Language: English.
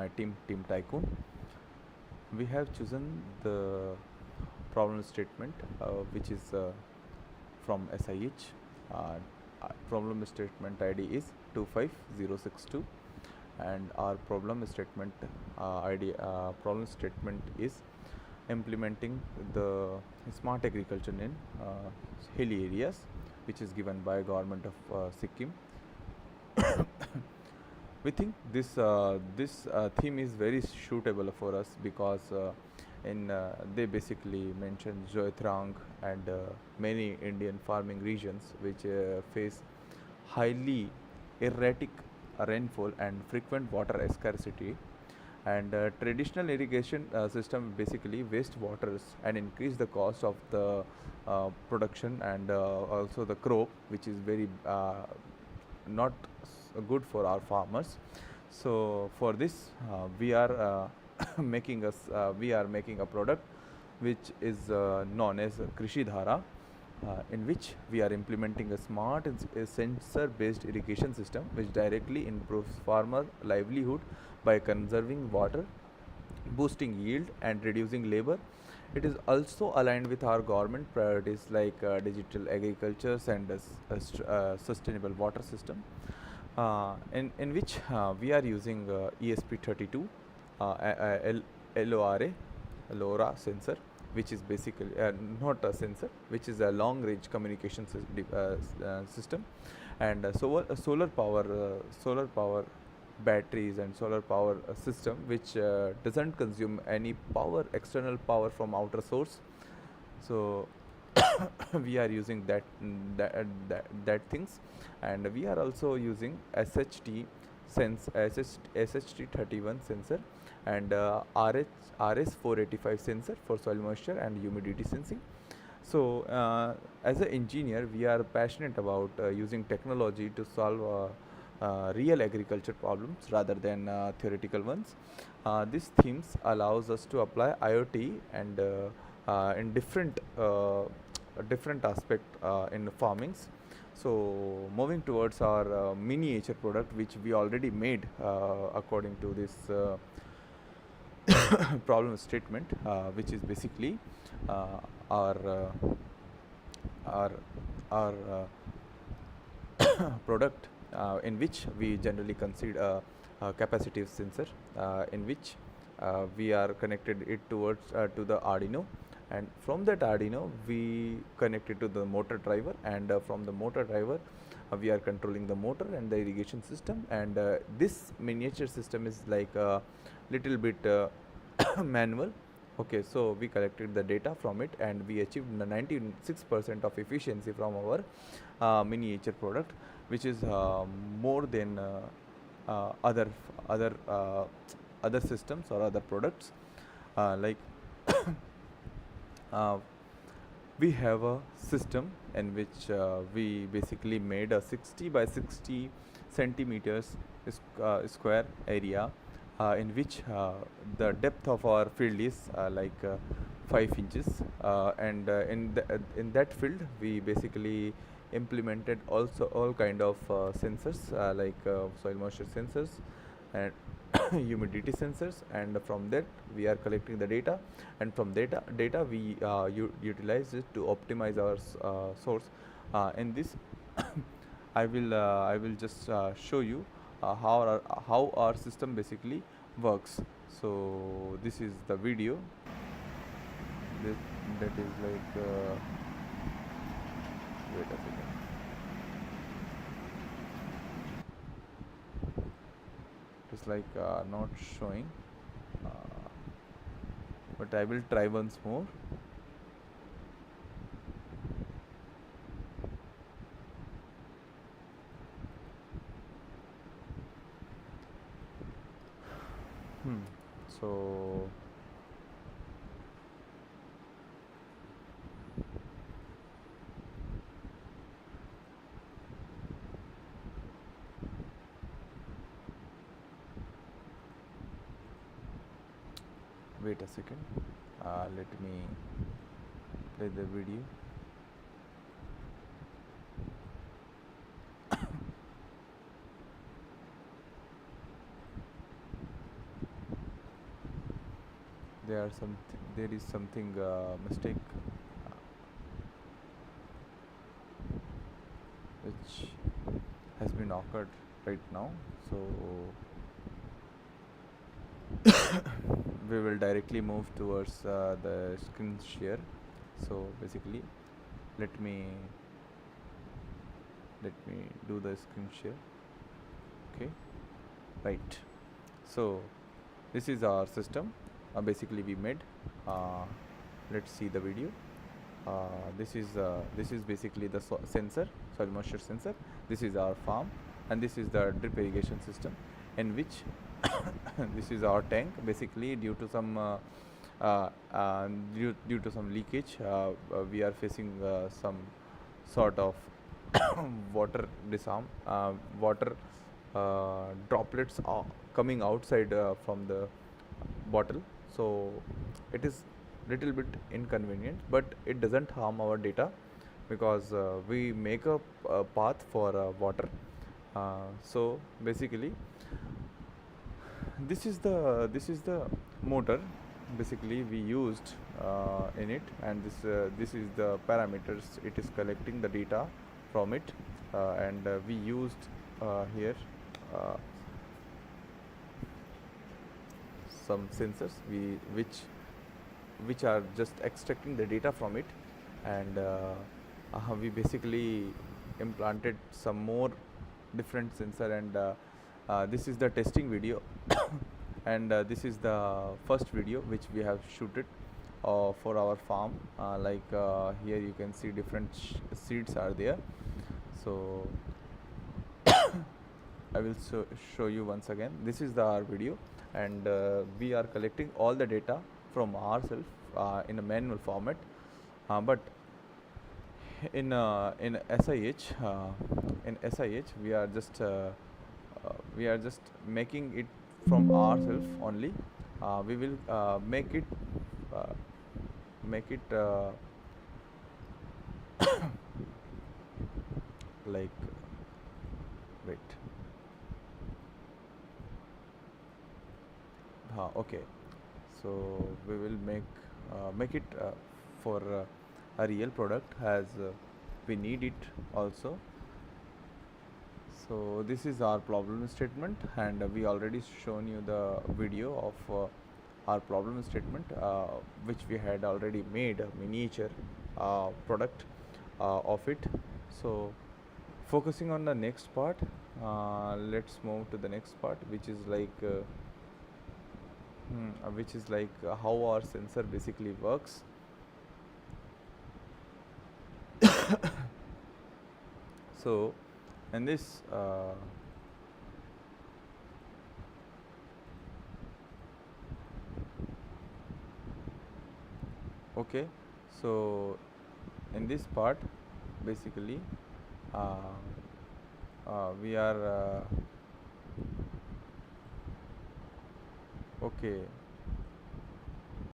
my team Tycoon. We have chosen the problem statement which is from SIH. Problem statement ID is 25062, and our problem statement is implementing the smart agriculture in hilly areas, which is given by government of Sikkim. We think this theme is very suitable for us because in they basically mention Joytrang and many Indian farming regions which face highly erratic rainfall and frequent water scarcity, and traditional irrigation system basically waste waters and increase the cost of the production, and also the crop, which is very not good for our farmers. So for this we are we are making a product which is known as Krishi Dhara, in which we are implementing a smart sensor based irrigation system which directly improves farmer livelihood by conserving water, boosting yield and reducing labor. It is also aligned with our government priorities like digital agriculture and sustainable water system, in which we are using ESP32 LORA LoRa sensor, which is basically not a sensor, which is a long range communication system, and solar power batteries and solar power system which doesn't consume any power, external power from outer source. So we are using that things, and we are also using SHT31 sensor, and RS485 sensor for soil moisture and humidity sensing. So as an engineer, we are passionate about using technology to solve real agriculture problems rather than theoretical ones. These themes allows us to apply IoT and in different aspect in farmings. So moving towards our miniature product, which we already made according to this problem statement, which is basically uh, our our our product, in which we generally consider a capacitive sensor, in which we are connected it towards to the Arduino, and from that Arduino we connect it to the motor driver, and from the motor driver we are controlling the motor and the irrigation system, and this miniature system is like a little bit manual. Okay, so we collected the data from it and we achieved 96% of efficiency from our miniature product, which is more than other other other systems or other products, like uh, we have a system in which we basically made a 60 by 60 centimeters square area, in which the depth of our field is 5 inches, and in that field we basically implemented also all kind of sensors, soil moisture sensors and humidity sensors, and from that we are collecting the data, and from data we utilize it to optimize our source. In this I will just show you how our system basically works. So this is the video that, that is like wait a second. It's like not showing, uh, but I will try once more. So wait a second, let me play the video. there is something mistake which has been occurred right now. So we will directly move towards the screen share. So basically, let me let me do the screen share. Okay, right. So this is our system. Basically, we made. Uh, let's see the video. This is basically the sensor, soil moisture sensor. This is our farm, and this is the drip irrigation system, in which this is our tank. Basically, due to some due to some leakage, we are facing some sort of water disarm water droplets are coming outside from the bottle. So it is little bit inconvenient, but it doesn't harm our data because we make a path for water. So basically, this is the motor basically we used in it, and this is the parameters it is collecting the data from it, and we used here uh, some sensors which are just extracting the data from it, and we basically implanted some more different sensor, and this is the testing video and this is the first video which we have shooted for our farm. Here you can see different seeds are there. So I will show you once again. This is our video, and we are collecting all the data from ourselves in a manual format, but in SIH we are just making it from ourselves only. We will uh, make it like wait. Okay, so we will make it for a real product, as we need it also. So this is our problem statement, and we already shown you the video of our problem statement, which we had already made a miniature product of it. So focusing on the next part, let's move to the next part, which is like how our sensor basically works. So in this okay, so in this part basically uh, we are okay,